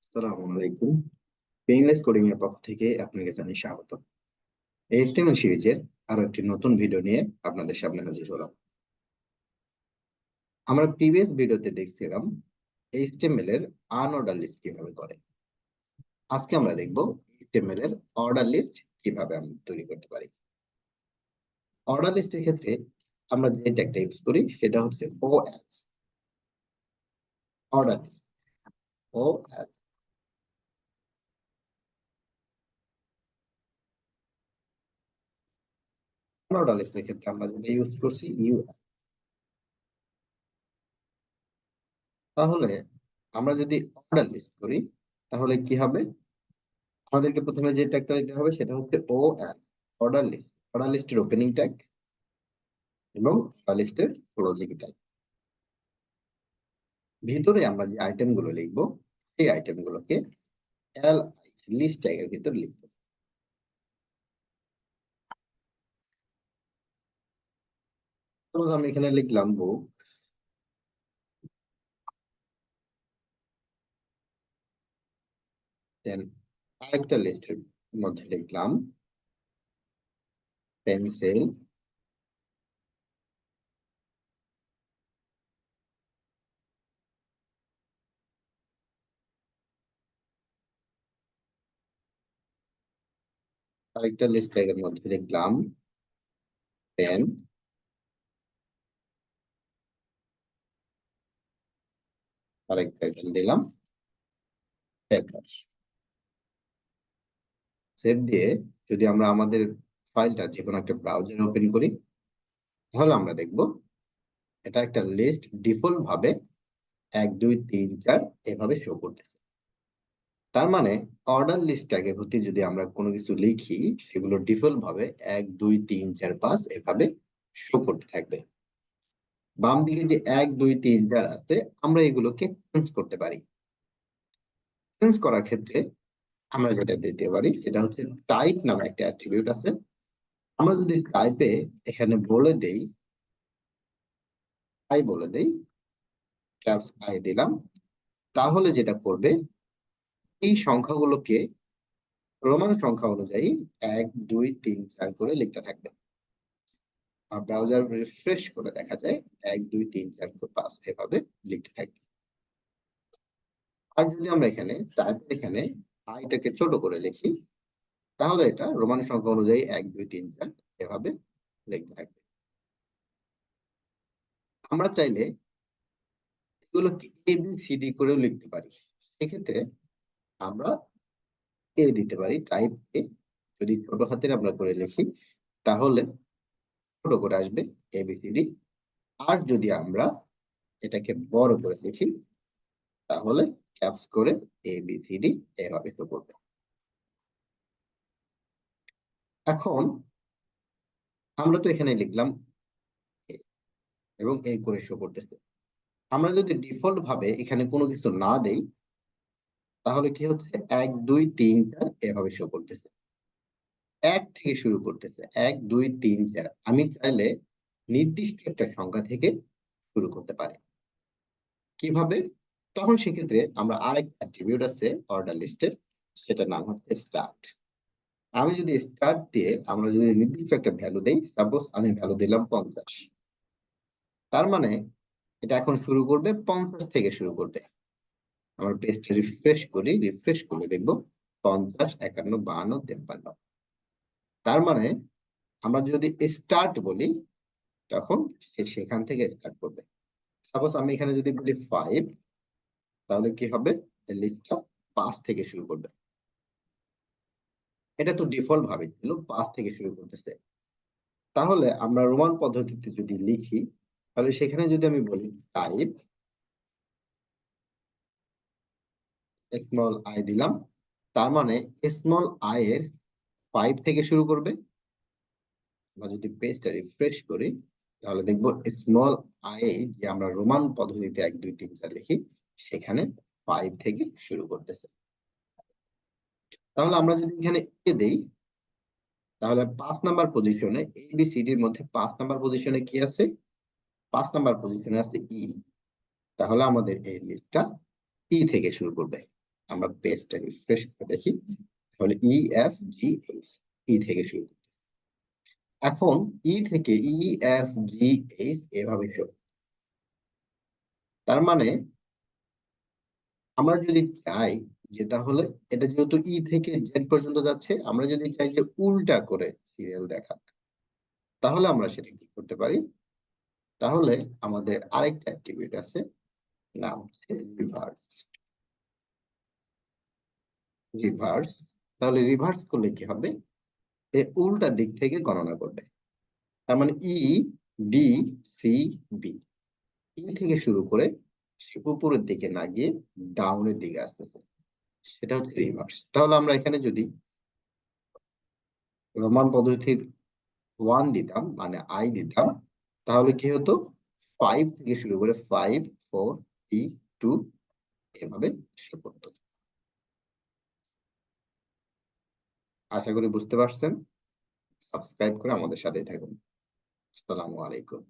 আসসালামু আলাইকুম। Painless coding এর পক্ষ থেকে আপনাকে জানাই স্বাগত। এইচটিএমএল সিরিজের আরো একটি নতুন ভিডিও নিয়ে আপনাদের সামনে হাজির হলাম। আমরা প্রিভিয়াস ভিডিওতে দেখছিলাম এইচটিএমএল এর আনঅর্ডার লিস্ট কিভাবে করে। আজকে আমরা দেখব এইচটিএমএল এর অর্ডার লিস্ট কিভাবে আমরা তৈরি করতে পারি। অর্ডার লিস্টের ক্ষেত্রে আমরা যে ট্যাগটা ইউজ করি সেটা হচ্ছে ও অ্যাজ। অর্ডার লিস্ট ও অ্যাজ। অর্ডার লিস্টের ক্ষেত্রে আমরা যেটা ইউজ করছি ইউ। তাহলে আমরা যদি অর্ডার লিস্ট করি তাহলে কি হবে? আমাদেরকে প্রথমে যে ট্যাগটা দিতে হবে সেটা হচ্ছে ও এন্ড অর্ডার লিস্ট। অর্ডার লিস্টের ওপেনিং ট্যাগ এবং অর্ডার লিস্টের ক্লোজিং ট্যাগ। ভিতরে আমরা যে আইটেম গুলো লিখবো সেই আইটেম গুলোকে এল লিস্ট ট্যাগের ভিতর লিখবো। সাপোজ আমি এখানে লিখলাম বুক, দেন আরেকটা লিস্টের মধ্যে লিখলাম পেন্সিল, আরেকটা লিস্ট ট্যাগের মধ্যে লিখলাম পেন, আরেকটা আইটেম দিলাম পেপার। সেভ দিয়ে যদি আমরা আমাদের ফাইলটা যে কোনো একটা ব্রাউজারে ওপেন করি তাহলে আমরা দেখব এটা একটা লিস্ট ডিফল্ট ভাবে 1 2 3 4 এভাবে শো করতেছে। তার মানে অর্ডার লিস্ট ট্যাগের প্রতি যদি আমরা কোনো কিছু লিখি সেগুলো ডিফল্ট ভাবে 1 2 3 4 5 এভাবে শো করতে থাকবে। বাম দিকে যে 1 2 3 4 আছে আমরা এগুলোকে চেঞ্জ করতে পারি। চেঞ্জ করার ক্ষেত্রে আমরা যেটা দিতে পারি সেটা হচ্ছে টাইপ নামে একটা অ্যাট্রিবিউট আছে। আমরা যদি টাইপে এখানে বলে দেই, আই বলে দেই, ক্যাপস আই দিলাম, তাহলে যেটা করবে এই সংখ্যাগুলোকে রোমান সংখ্যা অনুযায়ী 1 2 3 4 করে লিখতে থাকবে। আর ব্রাউজার রিফ্রেশ করে দেখা যায় 1 2 3 4 5 এভাবে লিখতে থাকবে। আর যদি আমরা এখানে এখানে আইটাকে ছোট করে লিখি তাহলে এটা রোমান সংখ্যা অনুযায়ী 1 2 3 4 এভাবে লিখতে থাকবে। আমরা চাইলে এগুলোকে ABCD করেও লিখতে পারি। সেক্ষেত্রে আমরা এ দিতে পারি, টাইপ এ। যদি ছোট হাতের আমরা করে লিখি তাহলে ছোট করে আসবে ABCD। আর যদি আমরা এটাকে বড় করে লিখি তাহলে ক্যাপস করে ABCD এভাবে শো করবে। এখন আমরা তো এখানে লিখলাম A এবং A করে শো করতেছে। আমরা যদি ডিফল্ট ভাবে এখানে কোনো কিছু না দেই তাহলে কি হচ্ছে 1 2 3 4 এভাবে শো করতেছে। 1 থেকে শুরু করতেছে, 1 2 3 4। আমি চাইলে নির্দিষ্ট একটা সংখ্যা থেকে শুরু করতে পারি। কিভাবে? তখন সেক্ষেত্রে আমরা আরেকটা অ্যাট্রিবিউট আছে অর্ডার লিস্টের, সেটার নাম হচ্ছে স্টার্ট। আমি যদি স্টার্ট দিয়ে আমরা যদি নির্দিষ্ট একটা ভ্যালু দেই, সাপোজ আমি ভ্যালু দিলাম 50, তার মানে এটা এখন শুরু করবে 50 থেকে শুরু করবে। আমার পেজটা রিফ্রেশ করি, রিফ্রেশ করে দেখবো 50 51 52 53। তার মানে আমরা যদি স্টার্ট বলি তখন সে সেখান থেকে স্টার্ট করবে। সাপোজ আমি এখানে যদি বলি 5 তাহলে কি হবে? লিস্টটা 5 থেকে শুরু করবে। এটা তো ডিফল্ট ভাবে ছিল 5 থেকে শুরু করতেছে। তাহলে আমরা রোমান পদ্ধতিতে যদি লিখি তাহলে সেখানে যদি আমি বলি টাইপ স্মল আই দিলাম, তার মানে স্মল আই এর 5 থেকে শুরু করবে। আমরা যদি পেজটা রিফ্রেশ করি তাহলে দেখবো স্মল আই যে আমরা রোমান পদ্ধতিতে 1 2 3 4 লিখি সেখানে 5 থেকে শুরু করতেছে। তাহলে আমরা যদি এখানে এ দেই তাহলে 5 নাম্বার পজিশনে ABCD-র মধ্যে 5 নাম্বার পজিশনে কি আছে? 5 নাম্বার পজিশনে আছে ই। তাহলে আমাদের এই লিস্টটা ই থেকে শুরু করবে। আমরা পেজটা রিফ্রেশ করে দেখি, তাহলে EFGH, ই থেকে শুরু। এখন থেকে EFGH এভাবে শুরু। তার মানে আমরা যদি চাই যে তাহলে এটা যেহেতু থেকে জেড পর্যন্ত যাচ্ছে, আমরা যদি চাই যে উল্টা করে সিরিয়াল দেখা, তাহলে আমরা সেটা কি করতে পারি? তাহলে আমাদের আরেকটা অ্যাক্টিভিটি আছে, নাম হচ্ছে রিভার্স। রিভার্স, তাহলে রিভার্স করলে কি হবে? উল্টা দিক থেকে গণনা করবে। তার মানে DCB, থেকে শুরু করে সে উপরের দিকে না গিয়ে ডাউনের দিকে আসতেছে, সেটা হচ্ছে রিভার্স। তাহলে আমরা এখানে যদি রোমান পদ্ধতির 1 দিতাম, মানে দিতাম, তাহলে কি হতো? 5 থেকে শুরু করে 5, 4, 3, 2 এভাবে শো করতো। আশা করি বুঝতে পারছেন। সাবস্ক্রাইব করে আমাদের সাথেই থাকুন। আসসালামু আলাইকুম।